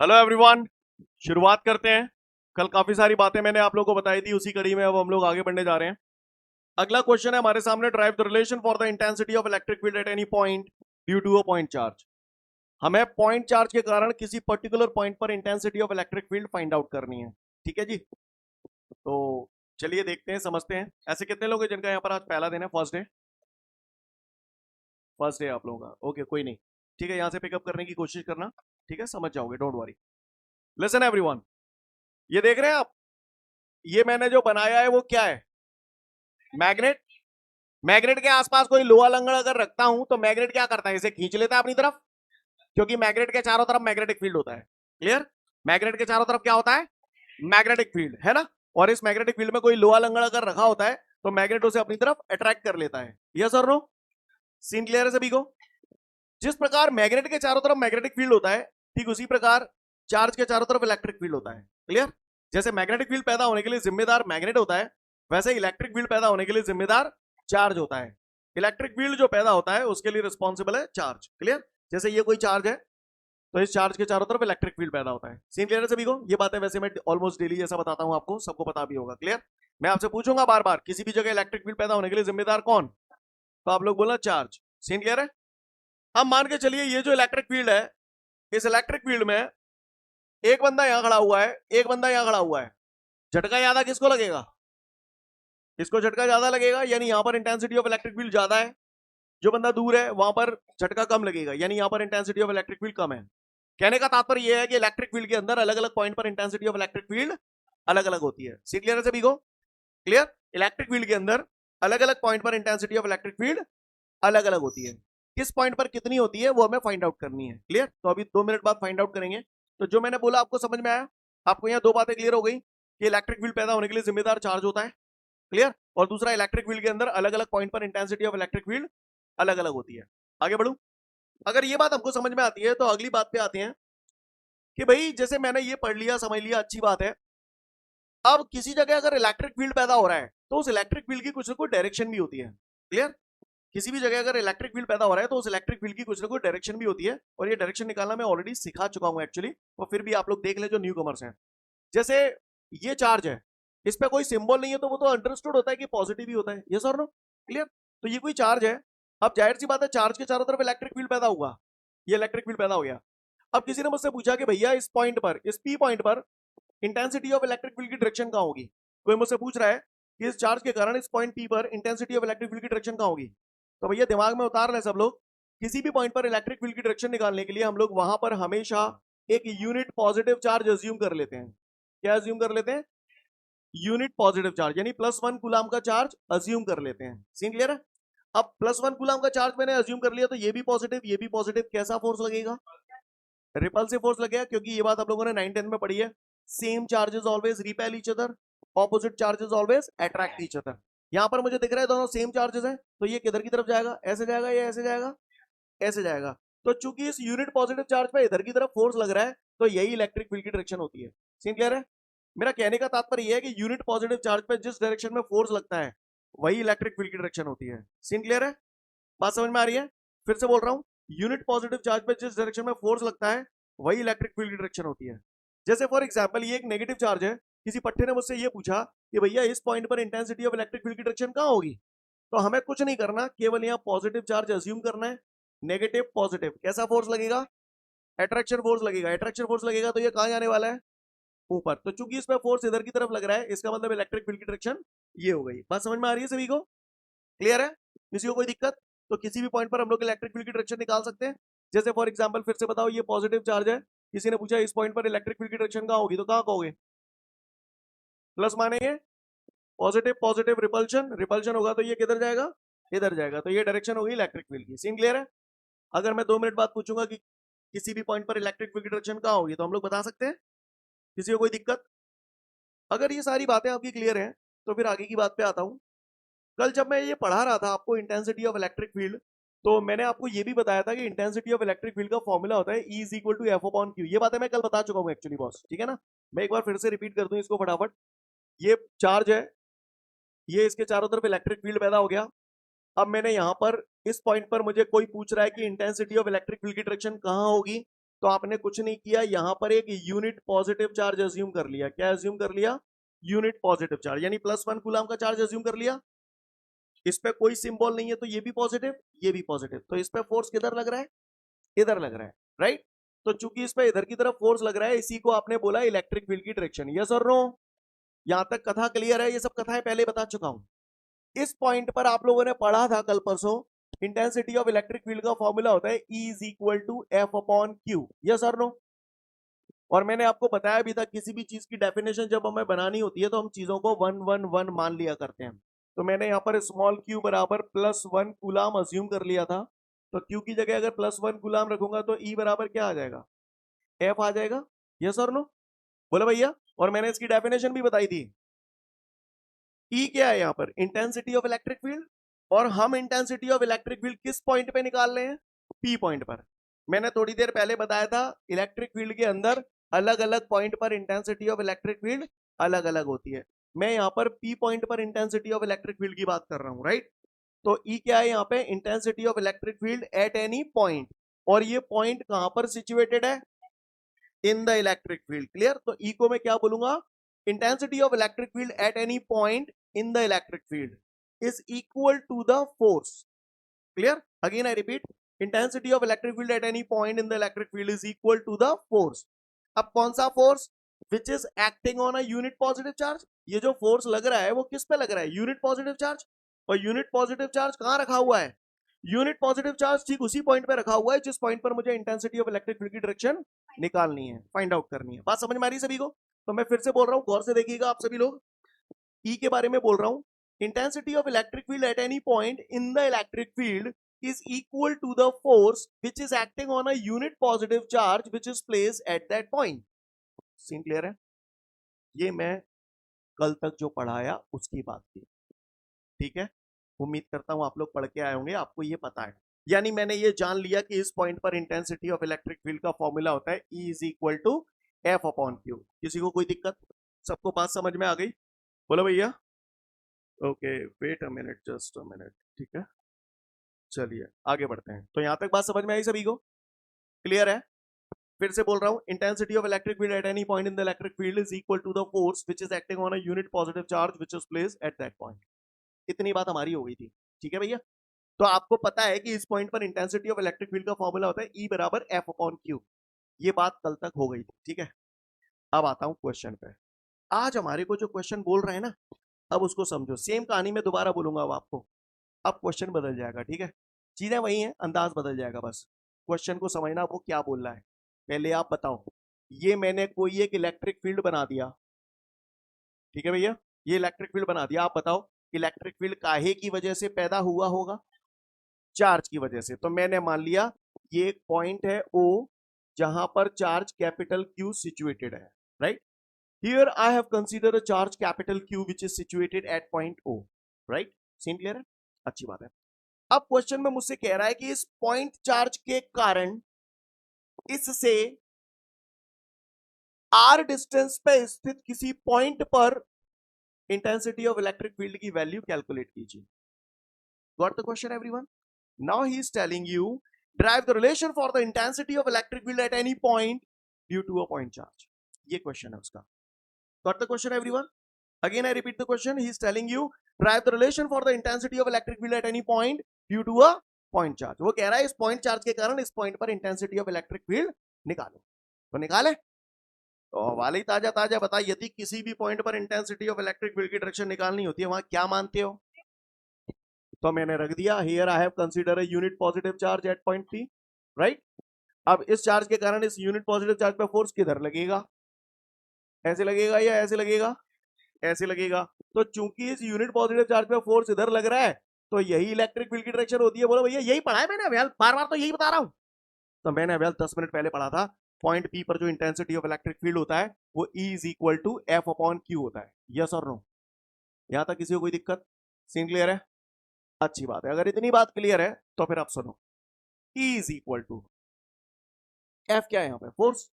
Hello everyone. शुरुआत करते हैं। कल काफी सारी बातें मैंने आप लोगों को बताई थी, उसी कड़ी में अब हम लोग आगे बढ़ने जा रहे हैं। अगला क्वेश्चन है हमारे सामने, derive the relation for the intensity of electric field at any point due to a point charge. हमें पॉइंट चार्ज के कारण किसी पर्टिकुलर पॉइंट पर intensity of electric field find out करनी है। ठीक है जी। तो चलिए देखते हैं, समझते हैं। ऐसे कितने लोग हैं जिनका यहाँ पर आज पहला दिन है, फर्स्ट डे? फर्स्ट डे आप लोगों का, ओके, कोई नहीं। ठीक है, यहाँ से पिकअप करने की कोशिश करना। ठीक है, समझ जाओगे, डोंट वरी। लिसन एवरीवन, ये देख रहे हैं आप, ये मैंने जो बनाया है वो क्या है? मैग्नेट। मैग्नेट के आसपास कोई लोहा लंगड़ अगर रखता हूं तो मैग्नेट क्या करता है? इसे खींच लेता है अपनी तरफ, क्योंकि मैग्नेट के चारों तरफ मैग्नेटिक फील्ड होता है। क्लियर? मैग्नेट के चारों तरफ क्या होता है? मैग्नेटिक फील्ड, है ना? और इस मैग्नेटिक फील्ड में कोई लोहा लंगड़ अगर रखा होता है तो मैग्नेट उसे अपनी तरफ अट्रैक्ट कर लेता है। यस और नो? सीन क्लियर है सभी को? जिस प्रकार मैग्नेट के चारों तरफ मैग्नेटिक फील्ड होता है, ठीक उसी प्रकार चार्ज के चारों तरफ इलेक्ट्रिक फील्ड होता है। क्लियर? जैसे मैग्नेटिक फील्ड पैदा होने के लिए जिम्मेदार मैग्नेट होता है, वैसे इलेक्ट्रिक फील्ड पैदा होने के लिए जिम्मेदार चार्ज होता है। इलेक्ट्रिक फील्ड जो पैदा होता है उसके लिए रिस्पॉन्सिबल है चार्ज। क्लियर? जैसे ये कोई चार्ज है तो इस चार्ज के चारों तरफ इलेक्ट्रिक फील्ड पैदा होता है। सीन क्लियर है सभी को? ये बातें वैसे मैं ऑलमोस्ट डेली जैसा बताता हूं, आपको सबको पता भी होगा। क्लियर? मैं आपसे पूछूंगा बार बार, किसी भी जगह इलेक्ट्रिक फील्ड पैदा होने के लिए जिम्मेदार कौन? तो आप लोग बोला चार्ज। सीन क्लियर है? हम मान के चलिए ये जो इलेक्ट्रिक फील्ड है, इस इलेक्ट्रिक फील्ड में एक बंदा यहां खड़ा हुआ है, एक बंदा यहां खड़ा हुआ है। झटका ज्यादा किसको लगेगा? इसको झटका ज्यादा लगेगा, यानी यहां पर इंटेंसिटी ऑफ इलेक्ट्रिक फील्ड ज्यादा है। जो बंदा दूर है वहां पर झटका कम लगेगा, यानी यहां पर इंटेंसिटी ऑफ इलेक्ट्रिक फील्ड कम है। कहने का तात्पर्य यह है कि इलेक्ट्रिक फील्ड के अंदर अलग अलग पॉइंट पर इंटेंसिटी ऑफ इलेक्ट्रिक फील्ड अलग अलग होती है। सी क्लियर है सभी को? क्लियर? इलेक्ट्रिक फील्ड के अंदर अलग अलग पॉइंट पर इंटेंसिटी ऑफ इलेक्ट्रिक फील्ड अलग अलग होती है। किस पॉइंट पर कितनी होती है वो हमें फाइंड आउट करनी है। क्लियर? तो अभी 2 मिनट बाद फाइंड आउट करेंगे। तो जो मैंने बोला आपको समझ में आया? आपको यहाँ दो बातें क्लियर हो गई कि इलेक्ट्रिक फील्ड पैदा होने के लिए जिम्मेदार चार्ज होता है। क्लियर? और दूसरा, इलेक्ट्रिक फील्ड के अंदर अलग अलग पॉइंट पर इंटेंसिटी ऑफ इलेक्ट्रिक फील्ड अलग अलग होती है। आगे बढ़ू। अगर ये बात हमको समझ में आती है तो अगली बात पे आते हैं कि भाई जैसे मैंने ये पढ़ लिया, समझ लिया, अच्छी बात है। अब किसी जगह अगर इलेक्ट्रिक फील्ड पैदा हो रहा है तो उस इलेक्ट्रिक फील्ड की कुछ ना कुछ डायरेक्शन भी होती है। क्लियर? किसी भी जगह अगर इलेक्ट्रिक फील्ड पैदा हो रहा है तो उस इलेक्ट्रिक फील्ड की कुछ ना कुछ डायरेक्शन भी होती है, और ये डायरेक्शन निकालना मैं ऑलरेडी सिखा चुका हूं एक्चुअली। और फिर भी आप लोग देख ले जो न्यू कमर्स हैं। जैसे ये चार्ज है, इस पे कोई सिंबल नहीं है तो वो तो अंडरस्टूड होता है कि पॉजिटिव ही होता है। यस और नो? क्लियर? तो ये कोई चार्ज है। अब जाहिर सी बात है, चार्ज के चारों तरफ इलेक्ट्रिक फील्ड पैदा हुआ, ये इलेक्ट्रिक फील्ड पैदा हो गया। अब किसी ने मुझसे पूछा कि भैया इस पॉइंट पर, इस पी पॉइंट पर इंटेंसिटी ऑफ इलेक्ट्रिक फील्ड की डायरेक्शन कहां होगी? कोई मुझसे पूछ रहा है कि इस चार्ज के कारण इस पॉइंट पी पर इंटेंसिटी ऑफ इलेक्ट्रिक फील्ड की डायरेक्शन कहां होगी? तो भैया दिमाग में उतार रहे सब लोग, किसी भी पॉइंट पर इलेक्ट्रिक फील्ड की डायरेक्शन निकालने के लिए हम लोग वहां पर हमेशा एक यूनिट पॉजिटिव चार्ज अज्यूम कर लेते हैं। क्या अज्यूम कर लेते हैं? यूनिट पॉजिटिव चार्ज, यानी +1 कूलाम का चार्ज अज्यूम कर लेते हैं। सीन क्लियर है? अब +1 कूलाम का चार्ज मैंने अज्यूम कर लिया तो ये भी पॉजिटिव, ये भी पॉजिटिव, कैसा फोर्स लगेगा? रिपल्सिव फोर्स लगेगा, क्योंकि ये बात आप लोगों ने 9th-10th में पढ़ी है। Same charges always repel each other, opposite charges always attract each other. यहां पर मुझे दिख रहा है दोनों सेम चार्जेस हैं, तो ये किधर की तरफ जाएगा? ऐसे जाएगा या ऐसे जाएगा? ऐसे जाएगा। तो चूंकि इस यूनिट पॉजिटिव चार्ज पे इधर की तरफ फोर्स लग रहा है, तो यही इलेक्ट्रिक फील्ड की डायरेक्शन होती है। सीन क्लियर है? मेरा कहने का तात्पर्य यह है कि यूनिट पॉजिटिव चार्ज पे जिस डायरेक्शन में फोर्स लगता है वही इलेक्ट्रिक फील्ड की डायरेक्शन होती है। सीन क्लियर है? बात समझ में आ रही है? फिर से बोल रहा हूं, यूनिट पॉजिटिव चार्ज पे जिस डायरेक्शन में फोर्स लगता है वही इलेक्ट्रिक फील्ड की डायरेक्शन होती है। जैसे फॉर एग्जांपल ये एक नेगेटिव चार्ज है, किसी पट्टे ने मुझसे ये पूछा कि भैया इस पॉइंट पर इंटेंसिटी ऑफ इलेक्ट्रिक फील्ड की डायरेक्शन कहां होगी? तो हमें कुछ नहीं करना, केवल यहाँ पॉजिटिव चार्ज अज्यूम करना है। नेगेटिव पॉजिटिव, कैसा फोर्स लगेगा? अट्रैक्शन फोर्स लगेगा। अट्रैक्शन फोर्स लगेगा तो ये कहां जाने वाला है? ऊपर। तो चूंकि इसमें फोर्स इधर की तरफ लग रहा है, इसका मतलब इलेक्ट्रिक फील्ड की डायरेक्शन ये हो गई। बात समझ में आ रही है सभी को? क्लियर है? किसी को कोई दिक्कत? तो किसी भी पॉइंट पर हम लोग इलेक्ट्रिक फील्ड की डायरेक्शन निकाल सकते हैं। जैसे फॉर एग्जांपल फिर से बताओ, ये पॉजिटिव चार्ज है, किसी ने पूछा इस पॉइंट पर इलेक्ट्रिक फील्ड की डायरेक्शन कहां होगी, तो कहां कहोगे? प्लस मानेंगे। पॉजिटिव पॉजिटिव रिपल्शन, रिपल्शन होगा तो ये किधर जाएगा? इधर जाएगा। तो ये डायरेक्शन होगी इलेक्ट्रिक फील्ड की। सीन क्लियर है? अगर मैं 2 मिनट बाद पूछूंगा कि किसी भी पॉइंट पर इलेक्ट्रिक फील्ड की डायरेक्शन कहां होगी, तो हम लोग बता सकते हैं? किसी को कोई दिक्कत? अगर ये सारी बातें आपकी क्लियर हैं तो फिर आगे की बात पे आता हूं। कल जब मैं ये पढ़ा रहा था आपको इंटेंसिटी ऑफ इलेक्ट्रिक फील्ड, तो मैंने आपको ये भी बताया था कि इंटेंसिटी ऑफ इलेक्ट्रिक फील्ड का फॉर्मूला होता है E is equal to F upon Q. ये बातें मैं कल बता चुका हूँ एक्चुअली बॉस, ठीक है ना? मैं एक बार फिर से रिपीट कर दूं इसको फटाफट। ये चार्ज है, ये इसके चारों तरफ इलेक्ट्रिक फील्ड पैदा हो गया। अब मैंने यहां पर इस पॉइंट पर मुझे कोई पूछ रहा है कि इंटेंसिटी ऑफ इलेक्ट्रिक फील्ड की डायरेक्शन कहां होगी, तो आपने कुछ नहीं किया, यहां पर एक यूनिट पॉजिटिव चार्ज अज्यूम कर लिया। क्या अज्यूम कर लिया? यूनिट पॉजिटिव चार्ज, यानी +1 कूलम का चार्ज अज्यूम कर लिया। इस पे कोई सिंबल नहीं है तो ये भी पॉजिटिव, ये भी पॉजिटिव, तो इस पे फोर्स किधर लग रहा है? इधर लग रहा है, राइट। तो चूंकि इस पे इधर की तरफ फोर्स लग रहा है, इसी को आपने बोला इलेक्ट्रिक फील्ड की डायरेक्शन। यस और नो? यहां तक कथा क्लियर है? ये सब कथाएं पहले बता चुका हूं। इस पॉइंट पर आप लोगों ने पढ़ा था कल परसों, इंटेंसिटी ऑफ इलेक्ट्रिक फील्ड का फॉर्मूला होता है E is equal to F upon Q. Yes और नो? और मैंने आपको बताया भी था, किसी भी चीज की डेफिनेशन जब हमें बनानी होती है तो हम चीजों को 1 मान लिया करते हैं। तो मैंने यहाँ पर स्मॉल क्यू बराबर +1 कूलम अज्यूम कर लिया था। तो क्यू की जगह अगर +1 कूलम रखूंगा तो E बराबर क्या आ जाएगा? F आ जाएगा। यस और नो? बोले भैया। और मैंने इसकी डेफिनेशन भी बताई थी। E क्या है यहाँ पर? Intensity of electric field. और हम इंटेंसिटी ऑफ इलेक्ट्रिक फील्ड किस पॉइंट पे निकाल रहे हैं? P पॉइंट पर। मैंने थोड़ी देर पहले बताया था, इलेक्ट्रिक फील्ड के अंदर अलग अलग पॉइंट पर इंटेंसिटी ऑफ इलेक्ट्रिक फील्ड अलग अलग होती है। मैं यहाँ पर P पॉइंट पर इंटेंसिटी ऑफ इलेक्ट्रिक फील्ड की बात कर रहा हूँ, राइट। तो E क्या है यहाँ पे? Intensity of electric field at any point. और ये पॉइंट कहां पर सिचुएटेड है? In the electric field. Clear? तो E को मैं क्या बोलूंगा? Intensity of electric field at any point in the electric field is equal to the force. Clear? Again I repeat, intensity of electric field at any point in the electric field is equal to the force. अब कौन सा force? Which is acting on a unit positive charge. ये जो force लग रहा है वो किस पे लग रहा है? Unit positive charge. और यूनिट पॉजिटिव चार्ज कहां रखा हुआ है? यूनिट पॉजिटिव चार्ज ठीक उसी पॉइंट पे रखा हुआ है जिस पॉइंट पर मुझे इंटेंसिटी ऑफ इलेक्ट्रिक फील्ड की डायरेक्शन निकालनी है, फाइंड आउट करनी है। बात समझ में आ रही है सभी को? तो मैं फिर से बोल रहा हूं, गौर से देखिएगा आप सभी लोग। E के बारे में बोल रहा हूं, intensity of electric field at any point in the electric field is equal to the force which is acting on a unit positive charge which is placed at that point. Scene clear है? ये मैं कल तक जो पढ़ाया उसकी बात की, ठीक है। उम्मीद करता हूं आप लोग पढ़ के आए होंगे, आपको ये पता है। यानी मैंने ये जान लिया कि इस पॉइंट पर इंटेंसिटी ऑफ इलेक्ट्रिक फील्ड का फॉर्मूला होता है E is equal to F upon Q. किसी को कोई दिक्कत? सबको बात समझ में आ गई? बोलो भैया। Okay, wait a minute, just a minute, ठीक है। चलिए आगे बढ़ते हैं। तो यहां तक बात समझ में आई सभी को? क्लियर है? फिर से बोल रहा हूं, intensity of electric field at any point in the electric field is equal to the force which is acting on a unit positive charge which is placed at that point. इतनी बात हमारी हो गई थी, ठीक है भैया। तो आपको पता है कि इस पॉइंट पर इंटेंसिटी ऑफ इलेक्ट्रिक फील्ड का फॉर्मूला होता है E बराबर एफ अपॉन क्यू। ये बात कल तक हो गई थी, ठीक है। अब आता हूं क्वेश्चन पे। आज हमारे को जो क्वेश्चन बोल रहे हैं ना, अब उसको समझो। सेम कहानी में दोबारा बोलूंगा अब आपको। अब क्वेश्चन बदल जाएगा, ठीक है। चीजें वही हैं, अंदाज बदल जाएगा बस। क्वेश्चन को समझना वो क्या बोल रहा है। पहले आप बताओ, ये मैंने कोई एक इलेक्ट्रिक फील्ड बना दिया, ठीक है भैया। ये इलेक्ट्रिक फील्ड बना दिया। आप बताओ इलेक्ट्रिक फील्ड काहे की वजह से पैदा हुआ होगा? चार्ज की वजह से। तो मैंने मान लिया ये एक पॉइंट है O जहां पर चार्ज कैपिटल Q सिचुएटेड है, right. Here I have consider a charge capital Q which is situated at point O, right. Scene clear है? अच्छी बात है। अब क्वेश्चन में मुझसे कह रहा है कि इस पॉइंट चार्ज के कारण इससे r डिस्टेंस पे स्थित किसी पॉइंट पर इंटेंसिटी ऑफ इलेक्ट्रिक फील्ड की वैल्यू कैलकुलेट कीजिए। Got the question everyone? Now he is telling you derive the relation for the intensity of electric field at any point due to a point charge. ये question है उसका। got the question everyone? Again I repeat the question. He is telling you derive the relation for the intensity of electric field at any point due to a point charge. वो कह रहा है इस point charge के कारण इस point पर intensity of electric field निकालो। तो निकाले तो वाले ही ताजा ताजा बता, यदि किसी भी पॉइंट पर इंटेंसिटी ऑफ इलेक्ट्रिक फील्ड की डायरेक्शन निकालनी होती है वहां क्या मानते हो? तो मैंने रख दिया here I have consider a unit positive charge at point P, right. अब इस चार्ज के कारण इस यूनिट पॉजिटिव चार्ज पे फोर्स किधर लगेगा? ऐसे लगेगा या ऐसे लगेगा? ऐसे लगेगा। तो चूंकि इस यूनिट पॉजिटिव चार्ज पे फोर्स इधर लग रहा है तो यही इलेक्ट्रिक फील्ड की डायरेक्शन होती है। बोलो भैया यही पढ़ा है मैंने अभ्याल, बार बार तो यही बता रहा हूं। तो मैंने अभ्याल 10 मिनट पहले पढ़ा था, पॉइंट P पर जो इंटेंसिटी ऑफ इलेक्ट्रिक फील्ड होता है वो E is equal to F upon Q होता है। यस और नो? यहां तक किसी को कोई दिक्कत? सीन क्लियर है? अच्छी बात है। अगर इतनी बात क्लियर है तो फिर आप सुनो, E is equal to F क्या है यहाँ पे? फोर्स।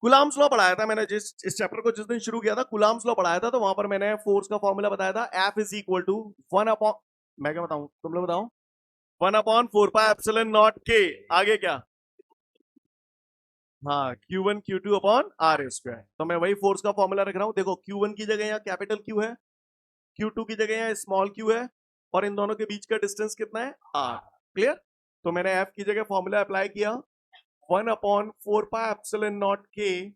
कुलाम्स लॉ पढ़ाया था मैंने, जिस इस चैप्टर को जिस दिन शुरू किया था कुलाम्स लॉ पढ़ाया था, तो वहां पर मैंने फोर्स का फॉर्मूला बताया था F is equal to 1 upon, मैं क्या बताऊं तुम लोग बताओ, 1 अपॉन 4 पाई एप्सिलॉन नॉट के। आगे क्या? हाँ Q1 Q2 upon R square. तो मैं वही फोर्स का फॉर्मूला रख रहा हूं। देखो Q1 की जगह यहाँ कैपिटल Q है, Q2 की जगह यहाँ स्मॉल q है, और इन दोनों के बीच का डिस्टेंस कितना है, r। क्लियर। तो मैंने F की जगह फॉर्मूला अप्लाई किया, 1/4πε0k।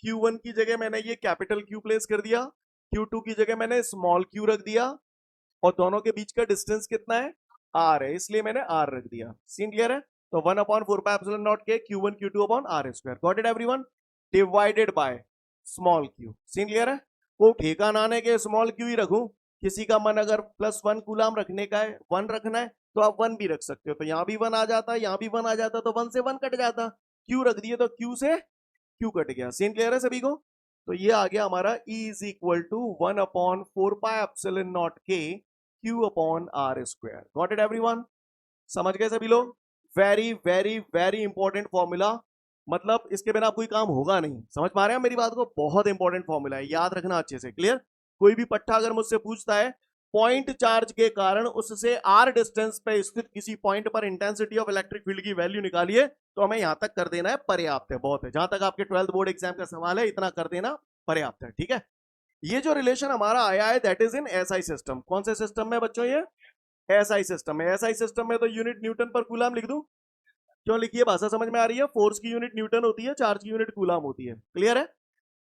Q1 की जगह मैंने ये कैपिटल Q प्लेस कर दिया, Q2 की जगह मैंने स्मॉल q रख दिया, और दोनों के बीच का डिस्टेंस कितना है, r है, इसलिए मैंने r रख दिया। सीन क्लियर है। तो 1/4πε0k Q1 Q2 upon R square. Got it everyone. Divided by small q। Scene clear है। वो ठेका ना आने के स्मॉल q ही रखूं, किसी का मन अगर +1 कूलाम रखने का है, 1 रखना है, तो आप 1 भी रख सकते हो। तो यहां भी 1 आ जाता, यहां भी 1 आ जाता, तो 1 से 1 कट जाता। q रख दिए तो q से q कट गया। सीन क्लियर है सभी को। तो ये आ गया हमारा E is equal to 1/4πε0k Q upon R square. Got it everyone. समझ गए सभी लोग। Very very very important formula, मतलब इसके बिना कोई काम होगा नहीं। समझ पा रहे हैं मेरी बात को। बहुत इंपॉर्टेंट फॉर्मूला है, याद रखना अच्छे से। क्लियर। कोई भी पट्टा अगर मुझसे पूछता है पॉइंट चार्ज के कारण उससे आर डिस्टेंस पे स्थित किसी पॉइंट पर इंटेंसिटी ऑफ इलेक्ट्रिक फील्ड की वैल्यू निकालिए, तो हमें यहां तक कर देना है, पर्याप्त है, बहुत है। जहां तक आपके 12th बोर्ड एग्जाम का सवाल है, इतना कर देना पर्याप्त है। ठीक है। ये जो रिलेशन हमारा आया है that is in SI system. कौन से सिस्टम में बच्चों, ये एसआई सिस्टम है। एसआई सिस्टम में तो यूनिट न्यूटन पर कूलाम लिख दूं। क्यों लिखिए, भाषा समझ में आ रही है। फोर्स की यूनिट न्यूटन होती है, चार्ज की यूनिट कूलाम होती है। क्लियर है।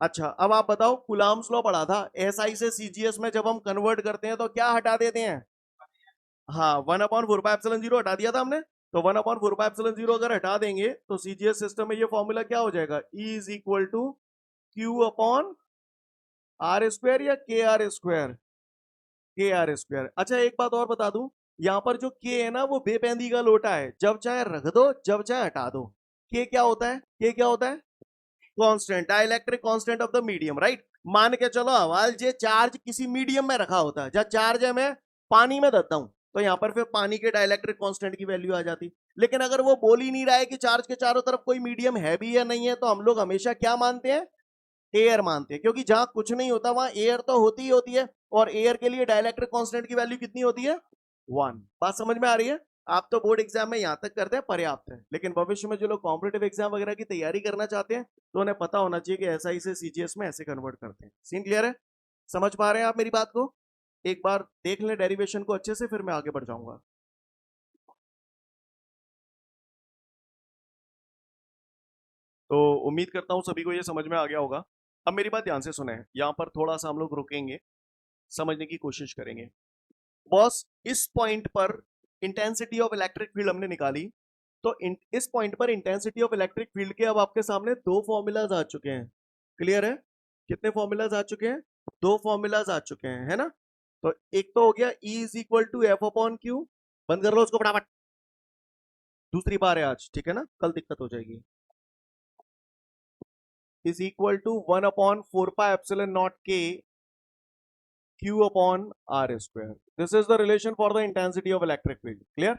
अच्छा, अब आप बताओ, कूलाम्स लॉ पढ़ा था, एसआई से सीजीएस में जब हम कन्वर्ट करते हैं तो क्या हटा देते हैं। हाँ, 1/4πε0 हटा दिया था हमने। तो 1/4πε0 अगर हटा देंगे तो सीजीएस सिस्टम में ये फॉर्मूला क्या हो जाएगा, E is equal to Q upon R square या K R square, K R square. अच्छा, एक बात और बता दूं, यहाँ पर जो के है ना वो बेपेंदी का लोटा है, जब चाहे रख दो जब चाहे हटा दो। के क्या होता है, के क्या होता है, constant, dielectric constant of the medium, right. मान के चलो हवाल जे चार्ज किसी मीडियम में रखा होता है, जब चार्ज है मैं पानी में देता हूं, तो यहाँ पर फिर पानी के डाइलेक्ट्रिक कांस्टेंट की वैल्यू आ जाती। लेकिन अगर वो बोल ही नहीं रहा है कि चार्ज के चारों तरफ कोई मीडियम है भी या नहीं है, तो हम लोग हमेशा क्या मानते हैं, एयर मानते हैं, क्योंकि जहां कुछ नहीं होता वहां एयर तो होती ही होती है, और एयर के लिए डाइलेक्ट्रिक कांस्टेंट की वैल्यू कितनी होती है, 1। बात समझ में आ रही है। आप तो बोर्ड एग्जाम में यहां तक करते हैं, पर्याप्त है। लेकिन भविष्य में जो लोग कॉम्पिटेटिव एग्जाम वगैरह की तैयारी करना चाहते हैं, तो उन्हें पता होना चाहिए कि एसआई से सीजीएस में ऐसे कन्वर्ट करते हैं। सीन क्लियर है। समझ पा रहे हैं आप मेरी बात को। एक बार देख लें डेरिवेशन को अच्छे से, फिर मैं आगे बढ़ जाऊंगा। तो उम्मीद करता हूं सभी को ये समझ में आ गया होगा। अब मेरी बात ध्यान से सुने, यहां पर थोड़ा सा हम लोग रुकेंगे, समझने की कोशिश करेंगे। बॉस, इस पॉइंट पर इंटेंसिटी ऑफ इलेक्ट्रिक फील्ड हमने निकाली, तो इस पॉइंट पर इंटेंसिटी ऑफ इलेक्ट्रिक फील्ड के अब आपके सामने दो फॉर्मूलाज आ चुके हैं। क्लियर है। कितने फॉर्मूलाज आ चुके हैं, दो फॉर्मूलाज आ चुके हैं, है ना। तो एक तो हो गया E is equal to F upon Q, बंद कर लो उसको फटाफट, दूसरी बार है आज, ठीक है ना, कल दिक्कत हो जाएगी। Is equal to 1/4πε0k Q upon R square. This is the relation for the intensity of electric field. Clear?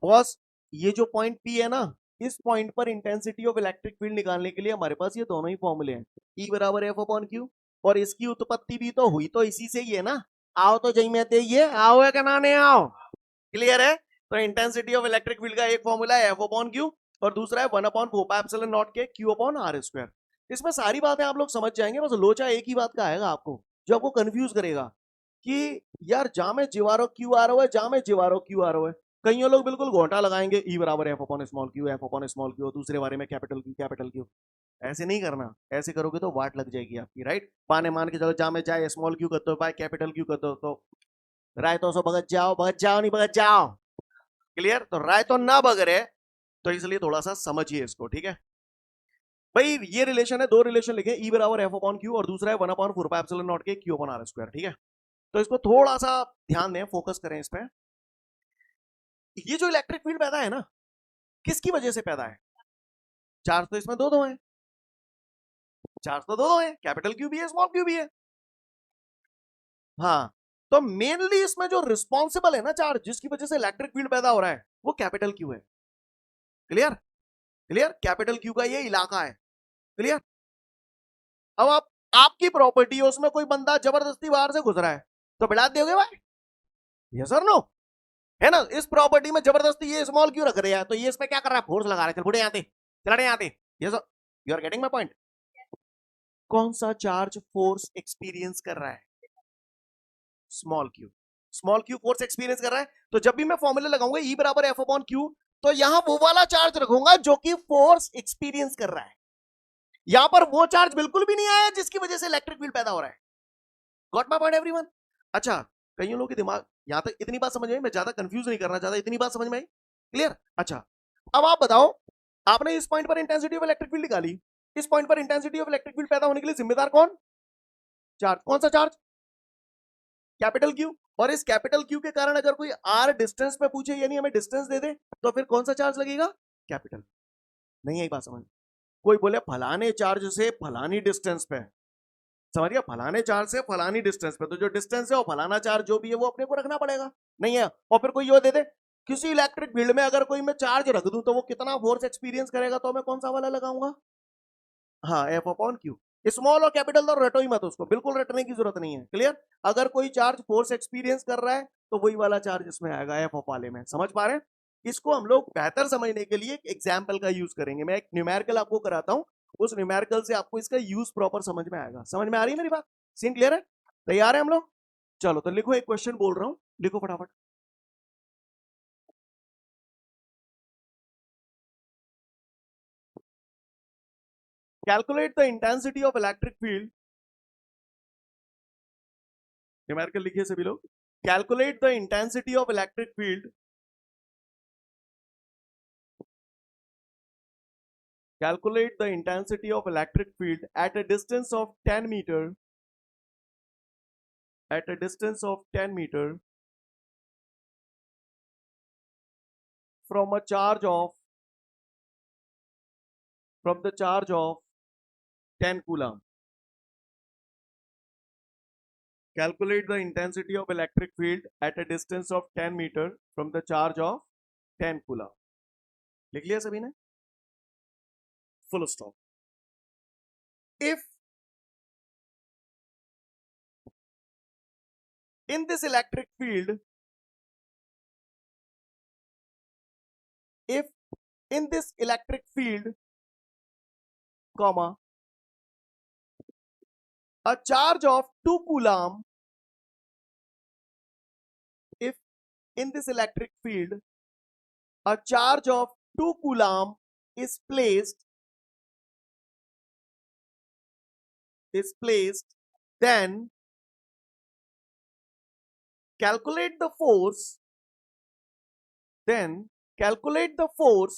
Boss, ये जो पॉइंट P है ना, इस पॉइंट पर इंटेंसिटी ऑफ इलेक्ट्रिक फील्ड निकालने के लिए हमारे पास ये दोनों ही फॉर्मूले हैं, E बराबर एफ अपॉन क्यू, और इसकी उत्पत्ति भी तो हुई तो इसी से ही है ना। आओ तो जई में ये आओ है, क्या नाने आओ। क्लियर है। तो इंटेंसिटी ऑफ इलेक्ट्रिक फील्ड का एक फॉर्मूला है एफ अपॉन क्यू, और दूसरा है 1/4πε0k Q upon R square. इसमें सारी बातें आप लोग समझ जाएंगे, बस लोचा एक ही बात का आएगा आपको, जो आपको कंफ्यूज करेगा कि यार जहां में जीवारो क्यू आ रहा है, जहां में जीवारो क्यू आ रहा है। कई लोग बिल्कुल घोटा लगाएंगे, ई बराबर F upon small Q, F upon small Q, दूसरे बारे में कैपिटल क्यू, कैपिटल क्यू। ऐसे नहीं करना, ऐसे करोगे तो वाट लग जाएगी आपकी, राइट। पाने मान के चलो, जहां में जाए स्मॉल क्यू कर दो, बाय कैपिटल क्यू कर दो, तो राय तो सो भगत जाओ नहीं भगत जाओ। क्लियर। तो राय तो ना बगरे, तो इसलिए थोड़ा सा समझिए इसको, ठीक है भाई। ये रिलेशन है, दो रिलेशन लिखे, ई बराबर एफ अपॉन क्यू, और दूसरा है 1/4πε0k Q upon R square, ठीक है। तो इसको थोड़ा सा ध्यान दें, फोकस करें इस पे। ये जो इलेक्ट्रिक फील्ड पैदा है ना, किसकी वजह से पैदा है, चार्ज तो इसमें दो दो है, चार्ज तो दो दो है, कैपिटल क्यू भी है, स्मॉल क्यू भी है। हाँ, तो मेनली इसमें जो रिस्पॉन्सिबल है ना चार्ज, जिसकी वजह से इलेक्ट्रिक फील्ड पैदा हो रहा है, वो कैपिटल क्यू है। Clear, clear. कैपिटल क्यू का ये इलाका है। क्लियर। अब आपकी प्रॉपर्टी है, उसमें कोई बंदा जबरदस्ती बाहर से घुस रहा है, तो बिड़ा दोगे भाई, यस और नो, है ना। इस प्रॉपर्टी में जबरदस्ती ये स्मॉल क्यू रख रहा है, तो ये इसमें क्या कर रहा है, फोर्स लगा रहा है, चल बुढ़े यहाँ थे, चला यहाँ थे, yes, you are getting my point? कौन सा चार्ज फोर्स एक्सपीरियंस कर रहा है? Small Q. Small Q force experience कर रहा है, तो जब भी मैं फॉर्मूला लगाऊंगा E बराबर F अपॉन क्यू, तो यहां वो वाला चार्ज रखूंगा जो कि फोर्स एक्सपीरियंस कर रहा है। यहां पर वो चार्ज बिल्कुल भी नहीं आया जिसकी वजह से इलेक्ट्रिक फील्ड पैदा हो रहा है। Got my point everyone? अच्छा, कईयों लोगों के दिमाग यहां तक इतनी बात समझ में आई, मैं ज्यादा कंफ्यूज नहीं करना चाहता, इतनी बात समझ में आई? क्लियर? अच्छा, अब आप बताओ, आपने इस पॉइंट पर इंटेंसिटी ऑफ इलेक्ट्रिक फील्ड निकाली, इस पॉइंट पर इंटेंसिटी ऑफ इलेक्ट्रिक फील्ड पैदा होने के लिए जिम्मेदार कौन? चार्ज। कौन सा चार्ज? Capital Q. और इस कैपिटल क्यू के कारण अगर कोई आर डिस्टेंस पे पूछे, यानी हमें डिस्टेंस दे दे, तो फिर कौन सा चार्ज लगेगा? कैपिटल। नहीं आई बात समझ? कोई बोले फलाने चार्ज से फलानी डिस्टेंस पे, समझ गया? फलाने चार्ज से फलानी डिस्टेंस पे, तो जो डिस्टेंस है वो फलाना चार्ज जो भी है वो अपने को रखना पड़ेगा, नहीं है? और फिर कोई ये दे दे किसी इलेक्ट्रिक फील्ड में अगर कोई मैं चार्ज रख दूं तो वो कितना फोर्स एक्सपीरियंस करेगा, तो मैं कौन सा वाला लगाऊंगा? हाँ, एफ अपॉन क्यू। स्मॉल और कैपिटल तो रटो ही मत, उसको बिल्कुल रटने की जरूरत नहीं है। क्लियर? अगर कोई चार्ज फोर्स एक्सपीरियंस कर रहा है तो वही वाला चार्ज इसमें आएगा, एफ ऑफ वाले में। समझ पा रहे हैं? इसको हम लोग बेहतर समझने के लिए एक एग्जाम्पल का यूज करेंगे। मैं एक न्यूमेरिकल आपको कराता हूं, उस न्यूमेरिकल से आपको इसका यूज प्रॉपर समझ में आएगा। समझ में आ रही है मेरी बात? सीन क्लियर है? तैयार है हम लोग? चलो तो लिखो, एक क्वेश्चन बोल रहा हूं, लिखो फटाफट। Calculate the intensity of electric field. Numerical लिखिए सभी लोग। Calculate the intensity of electric field, calculate the intensity of electric field at a distance of 10 meter, at a distance of 10 meter from a charge of, from the charge of 10 coulomb. Calculate the intensity of electric field at a distance of 10 meter from the charge of 10 coulomb. लिख लिया सभी ने? Full stop. If in this electric field, if in this electric field, comma, a charge of 2 coulomb, if in this electric field a charge of 2 coulomb is placed, then calculate the force, then calculate the force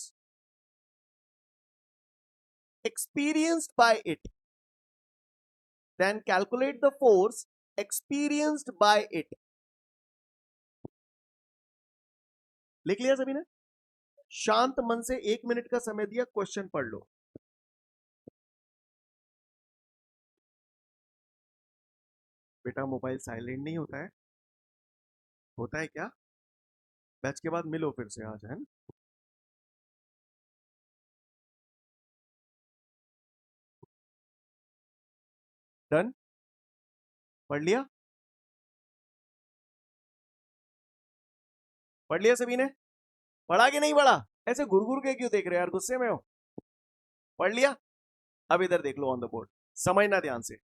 experienced by it, then calculate the force experienced by it. लिख लिया सभी ने? शांत मन से 1 minute का समय दिया, क्वेश्चन पढ़ लो। बेटा मोबाइल साइलेंट नहीं होता है, होता है क्या? बैच के बाद मिलो फिर से आज, है ना? डन? पढ़ लिया? पढ़ लिया सभी ने? पढ़ा कि नहीं पढ़ा? ऐसे घुर के क्यों देख रहे हो यार, गुस्से में हो? पढ़ लिया? अब इधर देख लो ऑन द बोर्ड, समझना ध्यान से।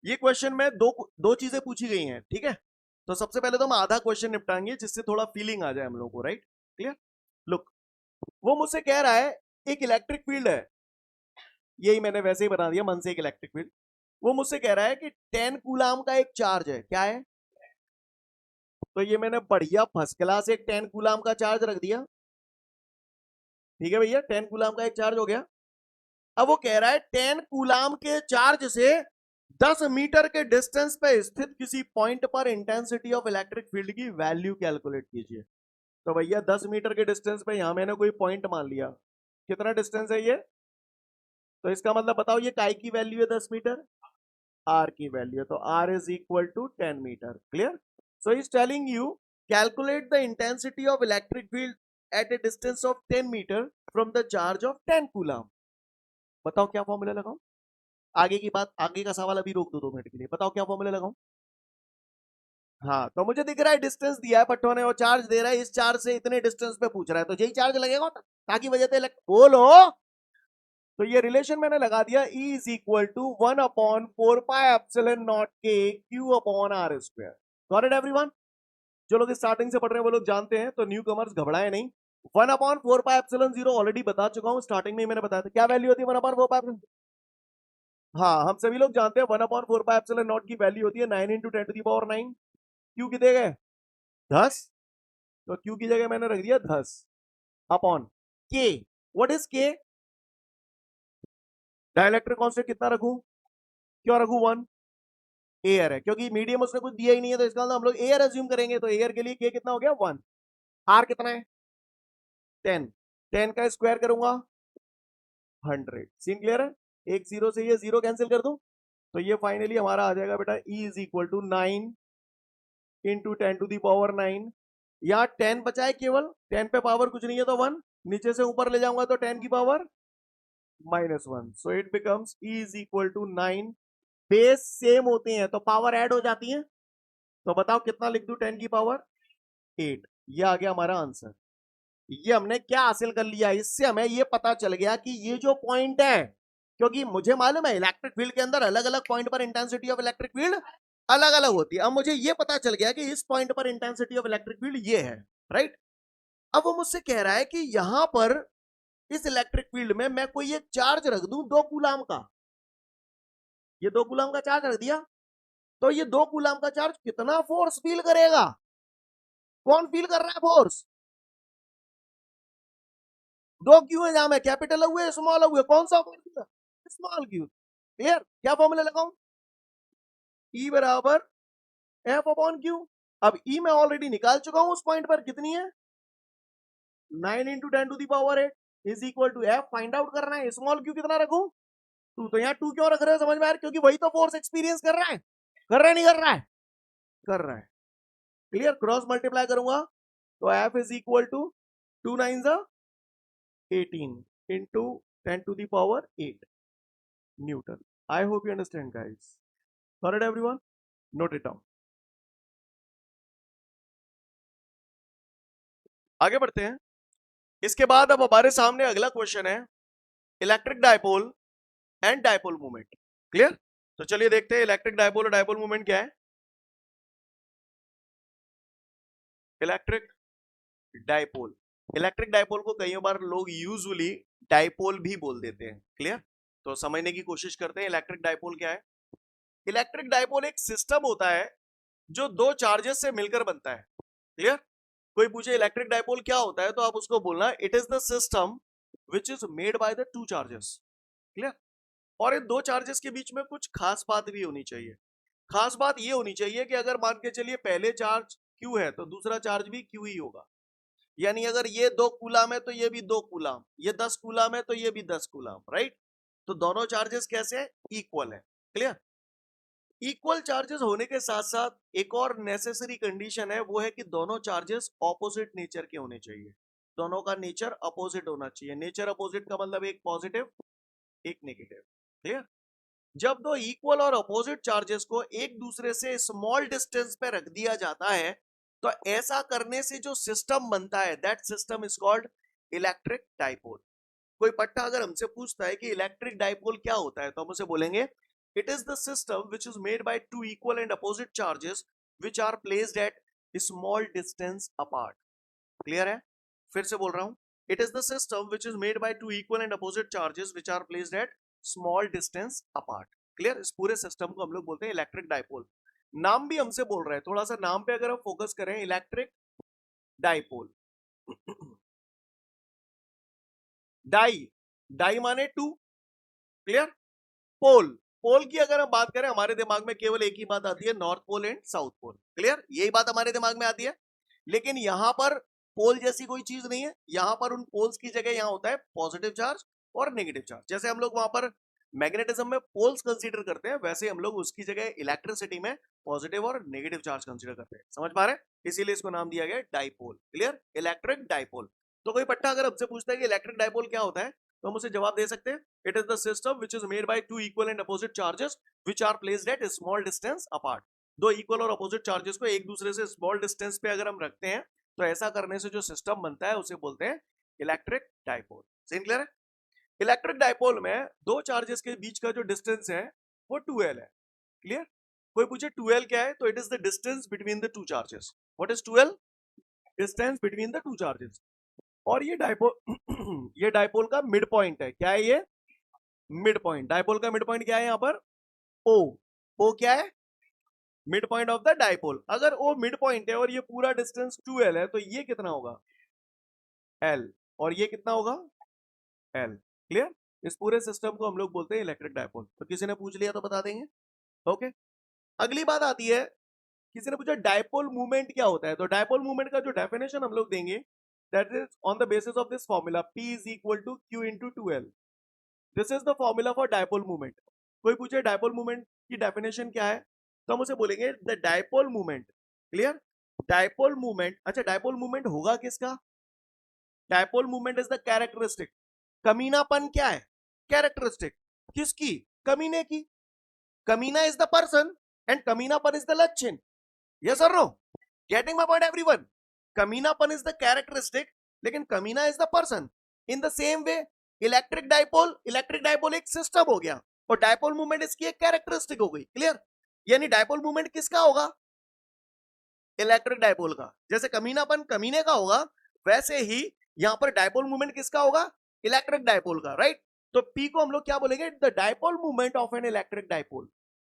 ये क्वेश्चन में दो चीजें पूछी गई हैं, ठीक है? तो सबसे पहले तो हम आधा क्वेश्चन निपटाएंगे जिससे थोड़ा फीलिंग आ जाए हम लोगों को, राइट? क्लियर? लुक, वो मुझसे कह रहा है एक इलेक्ट्रिक फील्ड है, यही मैंने वैसे ही बना दिया मन से, एक इलेक्ट्रिक फील्ड। वो मुझसे कह रहा है कि 10 कूलाम का एक चार्ज है, क्या है? तो ये मैंने बढ़िया फर्स्ट क्लास एक 10 कूलाम का चार्ज रख दिया, ठीक है भैया? 10 कूलाम का एक चार्ज हो गया। अब वो कह रहा है 10 कूलाम के चार्ज से 10 मीटर के डिस्टेंस पे स्थित किसी पॉइंट पर इंटेंसिटी ऑफ इलेक्ट्रिक फील्ड की वैल्यू कैलकुलेट कीजिए। तो भैया 10 मीटर के डिस्टेंस पे यहां मैंने कोई पॉइंट मान लिया, कितना डिस्टेंस है ये? तो इसका मतलब बताओ ये काय की वैल्यू है 10 मीटर? आर की वैल्यू है, तो R is equal to 10 metre. Clear? So is telling you calculate the intensity of electric field at a distance of 10 metre from the charge of 10 coulomb. बताओ क्या फॉर्मूला लगाऊं? आगे की बात, आगे का सवाल अभी रोक दो 2 मिनट के लिए। बताओ क्या फॉर्मूला लगाऊं? हाँ, तो मुझे दिख रहा है डिस्टेंस दिया है पट्टों ने और चार्ज दे रहा है, इस चार्ज से इतने डिस्टेंस पे पूछ रहा है, तो यही चार्ज लगेगा ताकि वजह से बोलो। तो ये रिलेशन मैंने लगा दिया, E is equal to 1/4πε0 k Q/r²। Got it everyone? जो लोग स्टार्टिंग से पढ़ रहे हैं वो लोग जानते हैं, तो न्यू कमर्स घबराए नहीं। 1/4πε0 ऑलरेडी बता चुका हूं, स्टार्टिंग में ही मैंने बताया था। क्या वैल्यू होती है 1/4πε0? हाँ, हम सभी लोग जानते हैं 1/4πε0 की वैल्यू होती है 9 × 10⁹। क्यू कितने गए? 10। तो क्यू की जगह मैंने रख दिया 10 अपॉन के। व्हाट इज के? डाइलेक्ट्रिक कांस्टेंट कितना रखूं? क्यों रखूं 1? एयर है, क्योंकि मीडियम उसने कुछ दिया ही नहीं है, तो इसका मतलब हम लोग एयर अज्यूम करेंगे। तो एयर के लिए के कितना हो गया? 1। आर कितना है? 10। 10 का स्क्वायर करूंगा 100। सीन क्लियर है? एक जीरो से ये जीरो कैंसिल कर दूं, तो ये फाइनली हमारा आ जाएगा बेटा E इज इक्वल टू 9 × 10⁹। यहाँ 10 बचा है केवल, 10 पे पावर कुछ नहीं है तो 1, नीचे से ऊपर ले जाऊंगा तो 10 की power -1। So it becomes E is equal to 9। Base same होते हैं तो पावर ऐड हो जाती है, तो बताओ कितना लिख दूं 10 की पावर 8। ये आ गया हमारा आंसर। ये हमने क्या हासिल कर लिया? इससे हमें ये पता चल गया कि ये जो पॉइंट है, क्योंकि मुझे मालूम है इलेक्ट्रिक फील्ड के अंदर अलग अलग पॉइंट पर इंटेंसिटी ऑफ इलेक्ट्रिक फील्ड अलग अलग होती है। अब मुझे ये पता चल गया कि इस पॉइंट पर इंटेंसिटी ऑफ इलेक्ट्रिक फील्ड ये है, राइट? अब वो मुझसे कह रहा है कि यहां पर इस इलेक्ट्रिक फील्ड में मैं कोई एक चार्ज रख दूं 2 कूलाम का। ये 2 कूलाम का चार्ज रख दिया, तो ये 2 कूलाम का चार्ज कितना फोर्स फील करेगा? कौन फील कर रहा है फोर्स? 2 क्यू है, जहां में कैपिटल हुए स्मॉल हुए, कौन सा फोर्स? Small Q. क्लियर? क्या फॉर्मूला लगाऊं? E बराबर F/Q। अब E मैं ऑलरेडी निकाल चुका हूं, उस पॉइंट पर कितनी है? 9 × 10⁸ is equal to F। Find out करना है। स्मॉल क्यू कितना रखूं? 2। तो यहाँ 2 क्यों रख रहे हो समझ में आ रहा है? क्योंकि वही तो फोर्स एक्सपीरियंस कर रहा है। कर रहा है नहीं कर रहा है? कर रहा है। क्लियर? क्रॉस मल्टीप्लाई करूंगा तो F is equal to 2 9 18 into 10⁸ newton. I hope you understand guys. Got it everyone? Note it down. आगे बढ़ते हैं। इसके बाद अब हमारे सामने अगला क्वेश्चन है electric dipole and dipole movement. Clear? तो चलिए देखते हैं इलेक्ट्रिक डायपोल और डायपोल मूवमेंट क्या है। इलेक्ट्रिक डायपोल, इलेक्ट्रिक डायपोल को कई बार लोग यूजुअली डायपोल भी बोल देते हैं। क्लियर? तो समझने की कोशिश करते हैं इलेक्ट्रिक डायपोल क्या है। इलेक्ट्रिक डायपोल एक सिस्टम होता है जो 2 चार्जेस से मिलकर बनता है। क्लियर? कोई पूछे इलेक्ट्रिक डायपोल क्या होता है, तो आप उसको बोलना it is the system which is made by the 2 charges. Clear? और इन 2 चार्जेस के बीच में कुछ खास बात भी होनी चाहिए। खास बात ये होनी चाहिए कि अगर मान के चलिए पहले चार्ज Q है तो दूसरा चार्ज भी Q ही होगा। यानी अगर ये 2 कूलाम है तो ये भी 2 कूलाम, ये 10 कूलाम है तो ये भी 10 कूलाम, राइट? तो दोनों चार्जेस कैसे है? इक्वल है। क्लियर? इक्वल चार्जेस होने के साथ साथ एक और नेसेसरी कंडीशन है, वो है कि दोनों चार्जेस ऑपोजिट नेचर के होने चाहिए। दोनों का नेचर अपोजिट होना चाहिए। नेचर अपोजिट का मतलब एक पॉजिटिव एक नेगेटिव। क्लियर? जब दो इक्वल और अपोजिट चार्जेस को एक दूसरे से स्मॉल डिस्टेंस पे रख दिया जाता है, तो ऐसा करने से जो सिस्टम बनता है that system is called electric dipole. कोई पट्टा अगर हमसे पूछता है कि इलेक्ट्रिक डायपोल क्या होता है, तो हम उसे बोलेंगे it is the system which is made by 2 equal and opposite charges which are placed at small distance apart. Clear है? फिर से बोल रहा हूं, it is the system which is made by 2 equal and opposite charges which are placed at small distance apart. Clear? इस पूरे system को हम लोग बोलते हैं इलेक्ट्रिक डायपोल। नाम भी हमसे बोल रहे हैं, थोड़ा सा नाम पे अगर हम फोकस करें, इलेक्ट्रिक डायपोल। डाई, डाई माने 2। क्लियर? पोल, पोल की अगर हम बात करें, हमारे दिमाग में केवल एक ही बात आती है, north pole and south pole. Clear? यही बात हमारे दिमाग में आती है। लेकिन यहां पर पोल जैसी कोई चीज नहीं है। यहां पर उन पोल्स की जगह यहां होता है पॉजिटिव चार्ज और नेगेटिव चार्ज। जैसे हम लोग वहां पर मैग्नेटिज्म में पोल्स कंसीडर करते हैं, वैसे हम लोग उसकी जगह इलेक्ट्रिसिटी में पॉजिटिव और नेगेटिव चार्ज कंसीडर करते हैं। समझ पा रहे हैं? इसीलिए इसको नाम दिया गया डाइपोल। क्लियर? Electric dipole. तो कोई पट्टा अगर हमसे पूछता है कि इलेक्ट्रिक डाइपोल क्या होता है, तो हम उसे जवाब दे सकते हैं, it is the system which is made by 2 equal and opposite charges which are placed at small distance apart. 2 equal और अपोजिट चार्जेस को एक दूसरे से स्मॉल डिस्टेंस पे अगर हम रखते हैं, तो ऐसा करने से जो सिस्टम बनता है उसे बोलते हैं इलेक्ट्रिक डायपोल। सीन क्लियर है? इलेक्ट्रिक डायपोल में दो चार्जेस के बीच का जो डिस्टेंस है वो 2l है। क्लियर? कोई पूछे 2l क्या है, तो it is the distance between the two charges. What is 2l? Distance between the two charges. और ये डायपोल ये डायपोल का मिड पॉइंट है। क्या है ये? Mid point. डायपोल का मिड पॉइंट क्या है यहाँ पर? ओ। ओ क्या है? Mid point of the dipole. अगर ओ मिड पॉइंट है और ये पूरा डिस्टेंस 2l है, तो ये कितना होगा? l। और ये कितना होगा? l। क्लियर? इस पूरे सिस्टम को हम लोग बोलते हैं इलेक्ट्रिक डायपोल। तो किसी ने पूछ लिया तो बता देंगे। ओके, अगली बात आती है, किसी ने पूछा डायपोल मूवमेंट क्या होता है। तो डायपोल मूवमेंट का जो डेफिनेशन हम लोग देंगे, that is on the basis of this formula, P is equal to Q into 2l। This is the formula for dipole movement. कोई पूछे डायपोल मूवमेंट की डेफिनेशन क्या है, तो हम उसे बोलेंगे the dipole movement. Clear? Dipole movement. अच्छा, डायपोल मूवमेंट होगा किसका? Dipole movement is the characteristic. कमीनापन क्या है? कैरेक्टरिस्टिक। किसकी? कमीने की। कमीना इज द पर्सन एंड कमीनापन इज द लक्षण। यस और no? Getting my point everyone? कमीनापन इज द कैरेक्टरिस्टिक, लेकिन कमीना is the person. In the same way electric dipole एक सिस्टम हो गया और डायपोल मूवमेंट इसकी एक कैरेक्टरिस्टिक हो गई। क्लियर? यानी डायपोल मूवमेंट किसका होगा? इलेक्ट्रिक डायपोल का। जैसे कमीनापन कमीने का होगा, वैसे ही यहां पर डायपोल मूवमेंट किसका होगा? इलेक्ट्रिक डायपोल का। राइट? तो P को हम लोग क्या बोलेंगे? The dipole movement of an electric dipole.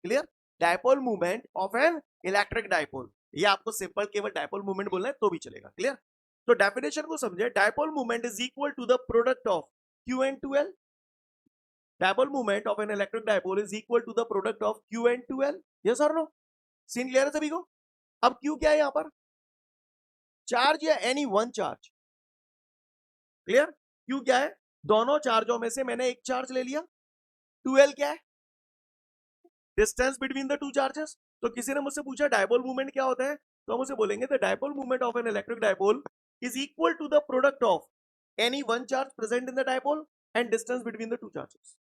Clear? Dipole movement of an electric dipole. ये आपको सिंपल केवल डायपोल मूवमेंट बोलना है तो भी चलेगा। क्लियर? तो डेफिनेशन को समझे, dipole movement is equal to the product of Q and 2l। Dipole movement of an electric dipole is equal to the product of Q and 2l। Yes और no? Scene clear है सभी को? अब Q क्या है यहां पर? Charge या any one charge. Clear? Q क्या है? दोनों चार्जों में से मैंने एक चार्ज ले लिया। 2l क्या है? Distance between the two charges. तो किसी ने मुझसे पूछा डायपोल मूवमेंट क्या होता है, तो हम उसे बोलेंगे the dipole movement of an electric dipole is equal to the product of any one charge present in the dipole and distance between the two charges.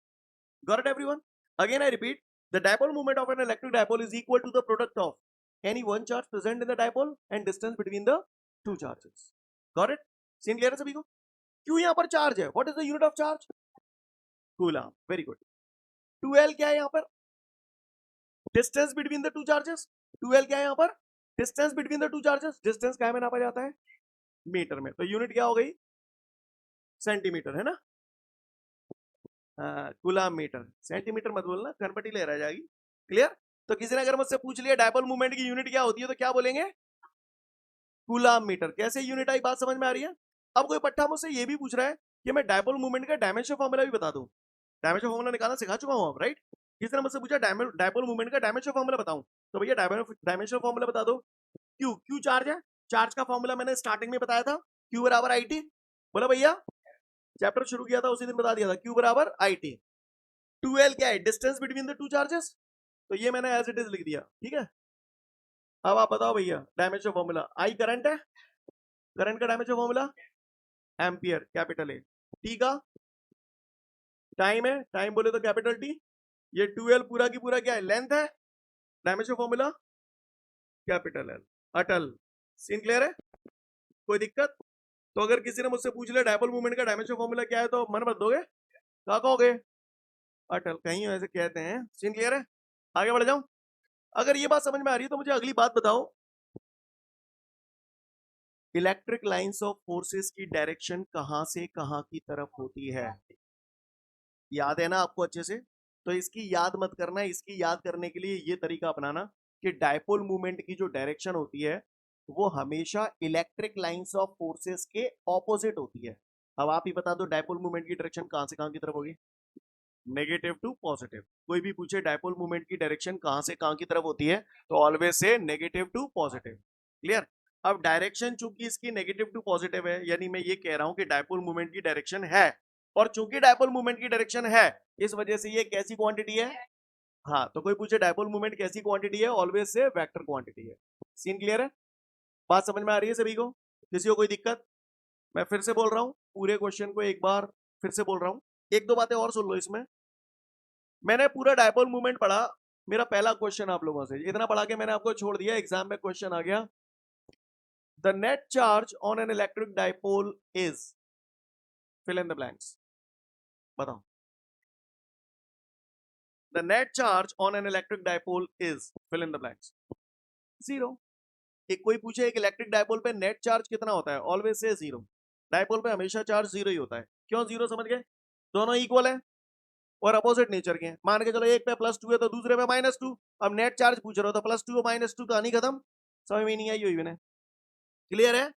Got it everyone? Again I repeat, the dipole movement of an electric dipole is equal to the product of any one charge present in the dipole and distance between the two charges. Got it? Scene clear है सभी को? क्यों यहां पर charge है? What is the unit of charge? Coulomb. Very good. 2l क्या है यहां पर? Distance between the two charges. 2l क्या है यहां पर? Distance between the two charges. Distance क्या में नापा जाता है? मीटर में। तो यूनिट क्या हो गई? सेंटीमीटर, है ना? Coulomb metre. सेंटीमीटर मत बोलना, कनपटी ले रह जाएगी। क्लियर? तो किसी ने अगर मुझसे पूछ लिया डायपोल मूवमेंट की यूनिट क्या होती है, तो क्या बोलेंगे? Coulomb meter. कैसे यूनिट आई, बात समझ में आ रही है? अब कोई पट्टा मुझसे ये भी पूछ रहा है कि मैं डायपोल मूवमेंट का डायमेंशन फॉर्मूला भी बता दूं। डायमेंशन फॉर्मूला निकालना सिखा चुका हूं आप, राइट? किसी ने मुझसे पूछा डायपोल मूवमेंट का डायमेंशन फॉर्मूला बताऊं, तो भैया डायमेंशन फॉर्मूला बता दो। क्यू चार्ज है। चार्ज का फॉर्मूला मैंने स्टार्टिंग में बताया था, क्यू बराबर आई टी। बोला भैया, चैप्टर शुरू किया था उसी दिन बता दिया था, क्यू बराबर आई टी। 2l क्या है? Distance between the two charges. तो ये मैंने एज इट इज लिख दिया। ठीक है? अब आप बताओ भैया, डायमेंशन फॉर्मूला। आई करंट है, करंट का dimension formula ampere, capital A. T का टाइम है, टाइम बोले तो कैपिटल टी। ये 2l पूरा की पूरा क्या है? लेंथ है। Dimension formula capital L. अटल। सीन क्लियर है? कोई दिक्कत? तो अगर किसी ने मुझसे पूछ लिया डायपोल मूवमेंट का डायमेंशन फॉर्मूला क्या है, तो मन मत दोगे? क्या कहोगे? अटल। कहीं ऐसे कहते हैं। सीन क्लियर है? आगे बढ़ जाऊं? अगर ये बात समझ में आ रही है तो मुझे अगली बात बताओ, इलेक्ट्रिक लाइंस ऑफ फोर्सेस की डायरेक्शन कहां से कहां की तरफ होती है? याद है ना आपको अच्छे से? तो इसकी याद मत करना, इसकी याद करने के लिए ये तरीका अपनाना कि डायपोल मूवमेंट की जो डायरेक्शन होती है वो हमेशा इलेक्ट्रिक लाइंस ऑफ फोर्सेस के ऑपोजिट होती है। अब आप ही बता दो डायपोल मूवमेंट की डायरेक्शन कहां से कहां की तरफ होगी? Negative to positive. कोई भी पूछे डायपोल मूवमेंट की डायरेक्शन कहां से कहां की तरफ होती है, तो ऑलवेज से नेगेटिव टू पॉजिटिव। क्लियर? अब डायरेक्शन चूंकि इसकी नेगेटिव टू पॉजिटिव है, यानी मैं ये कह रहा हूं कि डायपोल मूवमेंट की डायरेक्शन है, और चूंकि डायपोल मूवमेंट की डायरेक्शन है, इस वजह से ये कैसी क्वांटिटी है? हाँ, तो कोई पूछे डायपोल मूवमेंट कैसी क्वांटिटी है, ऑलवेज से वेक्टर क्वांटिटी है। सीन क्लियर है? बात समझ में आ रही है सभी को? किसी को कोई दिक्कत? मैं फिर से बोल रहा हूं, पूरे क्वेश्चन को एक बार फिर से बोल रहा हूं, एक दो बातें और सुन लो इसमें। मैंने पूरा डायपोल मूवमेंट पढ़ा। मेरा पहला क्वेश्चन आप लोगों से इतना पढ़ा के मैंने आपको छोड़ दिया, एग्जाम में क्वेश्चन आ गया, the net charge on an electric dipole is, fill in the blanks. बताओ। The net charge on an electric dipole is fill in the blanks. 0। एक कोई पूछे एक इलेक्ट्रिक डायपोल पे नेट चार्ज कितना होता है, ऑलवेज से 0। डायपोल पे हमेशा चार्ज 0 ही होता है। क्यों 0 समझ गए? दोनों इक्वल है और अपोजिट नेचर के हैं। मान के चलो एक पे +2 है तो दूसरे पे -2। अब नेट चार्ज पूछ रहे हो तो +2 और -2 कहानी खत्म। समझ में नहीं आई हुई मैंने? क्लियर है?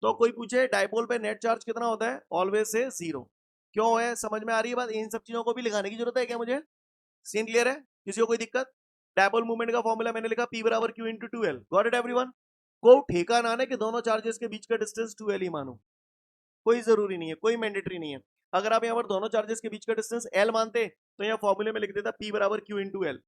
तो कोई पूछे डायपोल पे नेट चार्ज कितना होता है, ऑलवेज से 0। क्यों है? समझ में आ रही है बात? इन सब चीजों को भी लिखाने की जरूरत है क्या मुझे? सीन क्लियर है? किसी को कोई दिक्कत? डायपोल मूवमेंट का फॉर्मूला मैंने लिखा P बराबर Q into 2L। Got it everyone? को ठेका ना है कि दोनों चार्जेस के बीच का डिस्टेंस 2L ही मानो। कोई जरूरी नहीं है, कोई मैंडेटरी नहीं है। अगर आप यहाँ पर दोनों चार्जेस के बीच का डिस्टेंस L मानते तो यहाँ फॉर्मूले में लिख देता P बराबर Q इंटू L।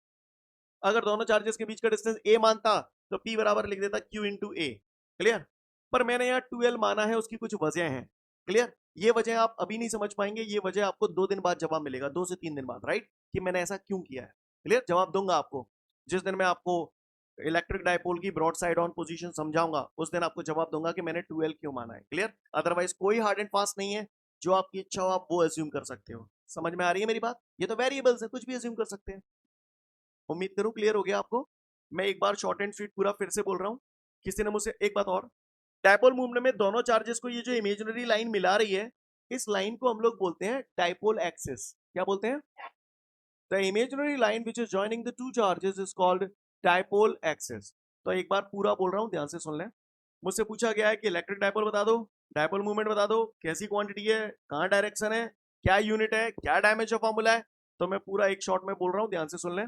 अगर दोनों चार्जेस के बीच का डिस्टेंस A मानता तो P बराबर लिख देता Q इंटू A। क्लियर? पर मैंने यहाँ 2L माना है, उसकी कुछ वजह है। क्लियर? ये वजह आप अभी नहीं समझ पाएंगे, ये वजह आपको 2 दिन बाद जवाब मिलेगा, 2 से 3 दिन बाद, राइट? कि मैंने ऐसा क्यों किया है। क्लियर? जवाब दूंगा आपको जिस दिन मैं आपको इलेक्ट्रिक डायपोल की ब्रॉड साइड ऑन पोजीशन समझाऊंगा, उस दिन आपको जवाब दूंगा कि मैंने 2L क्यों माना है। क्लियर? अदरवाइज कोई हार्ड एंड फास्ट नहीं है, जो आपकी इच्छा हो आप वो अज्यूम कर सकते हो। समझ में आ रही है मेरी बात? ये तो वेरिएबल्स है, कुछ भी अज्यूम कर सकते हैं। उम्मीद करूं क्लियर हो गया आपको। मैं एक बार शॉर्ट एंड स्वीट पूरा फिर से बोल रहा हूं। किसी ने मुझसे एक बात और, डायपोल मूवमेंट में दोनों चार्जेस को ये जो इमेजिनरी लाइन मिला रही है, इस लाइन को हम लोग बोलते हैं डायपोल एक्सिस। क्या बोलते हैं? The imaginary line which is joining the two charges is called dipole axis. तो एक बार पूरा बोल रहा हूं, ध्यान से सुन लें। मुझसे पूछा गया है कि इलेक्ट्रिक डायपोल बता दो, डायपोल मूवमेंट बता दो, कैसी क्वांटिटी है, कहां डायरेक्शन है, क्या यूनिट है, क्या डायमेंशन फॉर्मूला है। तो मैं पूरा एक शॉर्ट में बोल रहा हूं, ध्यान से सुन लें।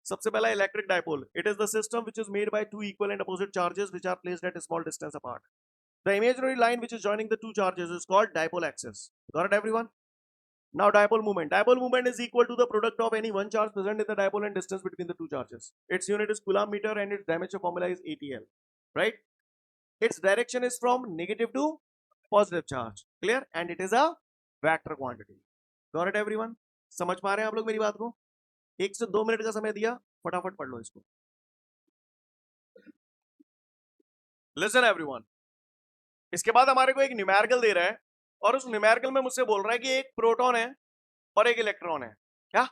सबसे पहला electric dipole, it is the system which is made by two equal and opposite charges which are placed at small distance apart. The imaginary line which is joining the two charges is called dipole axis. Got it everyone? Now dipole moment. Dipole moment is equal to the product of any one charge present in the dipole and distance between the two charges. Its unit is coulomb meter and its dimension formula is ATL. Right? Its direction is from negative to positive charge. Clear? And it is a vector quantity. Got it everyone? समझ पा रहे हैं आप लोग मेरी बात को? 1 से 2 मिनट का समय दिया, फटाफट पढ़ लो इसको। Listen everyone. इसके बाद हमारे को एक न्यूमेरिकल दे रहा है और उस न्यूमेरिकल में मुझसे बोल रहा है कि एक प्रोटॉन है और एक इलेक्ट्रॉन है। क्या?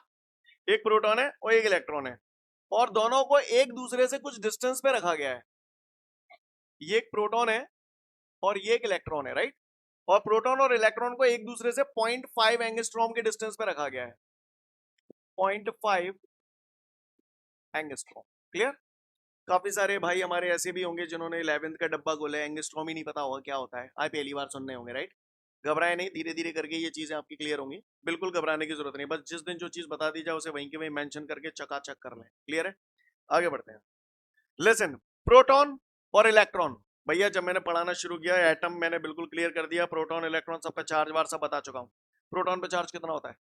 एक प्रोटॉन है और एक इलेक्ट्रॉन है और दोनों को एक दूसरे से कुछ डिस्टेंस पे रखा गया है। ये एक प्रोटॉन है और ये एक इलेक्ट्रॉन है, राइट? और प्रोटॉन और इलेक्ट्रॉन को एक दूसरे से 0.5 एंगस्ट्रॉम के डिस्टेंस पे रखा गया है। 0.5 एंगस्ट्रॉम। क्लियर? काफी सारे भाई हमारे ऐसे भी होंगे जिन्होंने 11th का डब्बा खोला है, एंगस्ट्रॉम ही नहीं पता होगा क्या होता है, आज पहली बार सुनने होंगे, राइट? घबराए नहीं, धीरे धीरे करके ये चीजें आपकी क्लियर होंगी। बिल्कुल घबराने की जरूरत नहीं, बस जिस दिन जो चीज बता दी जाए उसे वहीं के वहीं मेंशन करके चकाचक कर लें। क्लियर है? आगे बढ़ते हैं। लिसन, प्रोटॉन और इलेक्ट्रॉन। भैया जब मैंने पढ़ाना शुरू किया एटम मैंने बिल्कुल क्लियर कर दिया, प्रोटॉन इलेक्ट्रॉन सबका चार्ज वार सब बता चुका हूं। प्रोटॉन पे चार्ज कितना होता है?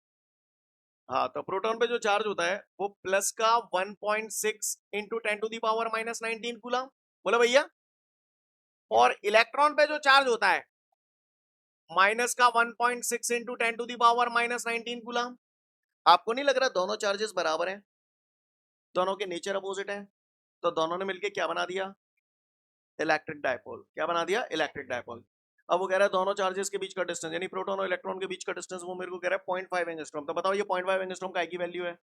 हाँ, तो प्रोटॉन पे जो चार्ज होता है वो प्लस का 1.6 इंटू 10⁻⁻19 कूलम। बोला भैया? और इलेक्ट्रॉन पे जो चार्ज होता है माइनस का 1.6 इंटू 10⁻⁻19 कूलम। आपको नहीं लग रहा दोनों चार्जेस बराबर हैं? दोनों के नेचर अपोजिट है, तो दोनों ने मिलकर क्या बना दिया? Electric dipole. क्या बना दिया? Electric dipole. अब वो कह रहा है दोनों चार्जेस के बीच का डिस्टेंस यानी प्रोटॉन और इलेक्ट्रॉन के बीच का डिस्टेंस वो मेरे को कह रहा है 0.5 एंगस्ट्रॉम। तो बताओ ये 0.5 एंगस्ट्रॉम का की वैल्यू है?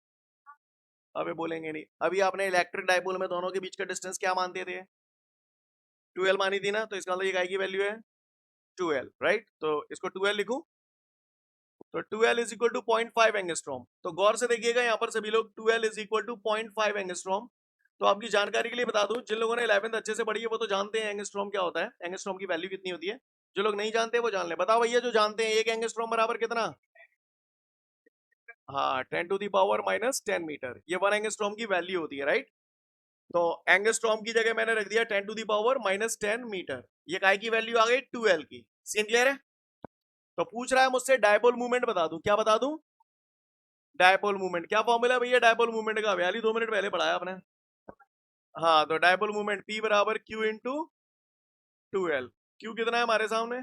अबे बोलेंगे नहीं। अभी आपने इलेक्ट्रिक डायपोल में दोनों के बीच का डिस्टेंस क्या मानते थे? 2L मानी थी ना, तो इसका मतलब ये काय की वैल्यू है 2L, राइट? तो इसको 2L लिखूं तो 2L is equal to 0.5 angstrom. तो गौर से देखिएगा यहाँ पर सभी लोग 2L is equal to 0.5 angstrom. तो आपकी जानकारी के लिए बता दूं, जिन लोगों ने 11th अच्छे से पढ़ी है वो तो जानते हैं एंगस्ट्रॉम क्या होता है, एंगस्ट्रॉम की वैल्यू कितनी होती है। जो लोग नहीं जानते वो जान ले। बताओ भैया जो जानते हैं, एक एंगस्ट्रॉम बराबर कितना? हाँ, 10⁻⁻10 मीटर। ये 1 एंगस्ट्रॉम की वैल्यू होती है, राइट? तो एंगस्ट्रॉम की जगह मैंने रख दिया 10⁻⁻10 मीटर। ये काय की वैल्यू आ गई? 2L की। सीन क्लियर है? तो पूछ रहा है मुझसे डायपोल मूवमेंट बता दूं। क्या बता दूं? Dipole movement. क्या फॉर्मूला है भैया डायपोल मूवमेंट का? वैल्यू 2 मिनट पहले पढ़ाया आपने। हाँ, तो डायपोल मूवमेंट P बराबर Q इंटू 2L। Q कितना है हमारे सामने?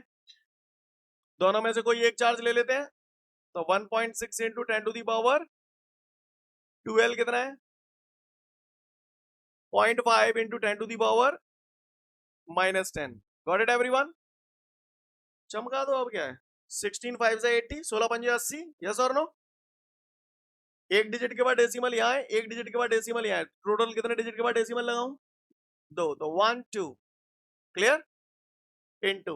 दोनों में से कोई एक चार्ज ले लेते हैं, तो 1.6 इंटू 10⁻2L कितना है? 0.5 इंटू 10⁻⁻10। Got it everyone? चमका दो, अब क्या है? 16 5 से 80, 16 पंजे 80, यस और नो? एक डिजिट के बाद डेसिमल यहाँ है, एक डिजिट के बाद डेसिमल यहाँ है, टोटल कितने डिजिट के बाद डेसिमल लगाऊं? 2, तो 1 2, क्लियर? इनटू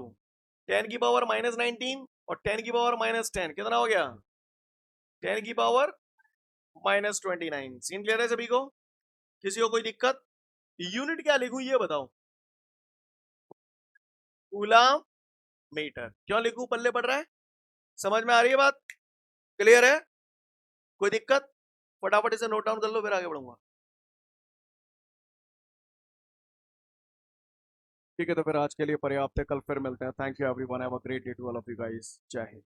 10 की पावर -19 और 10 की पावर -10 कितना हो गया? 10 की पावर -29। सीन क्लियर है सभी को? किसी को कोई दिक्कत? यूनिट क्या लिखूं ये बताओ? Coulomb meter. क्यों लिखूं? पल्ले पड़ रहा है? समझ में आ रही है बात? क्लियर है? कोई दिक्कत? फटाफट इसे नोट डाउन कर लो, फिर आगे बढ़ूंगा। ठीक है, तो फिर आज के लिए पर्याप्त है, कल फिर मिलते हैं। Thank you everyone, have a great day to all of you guys. Jai Hind.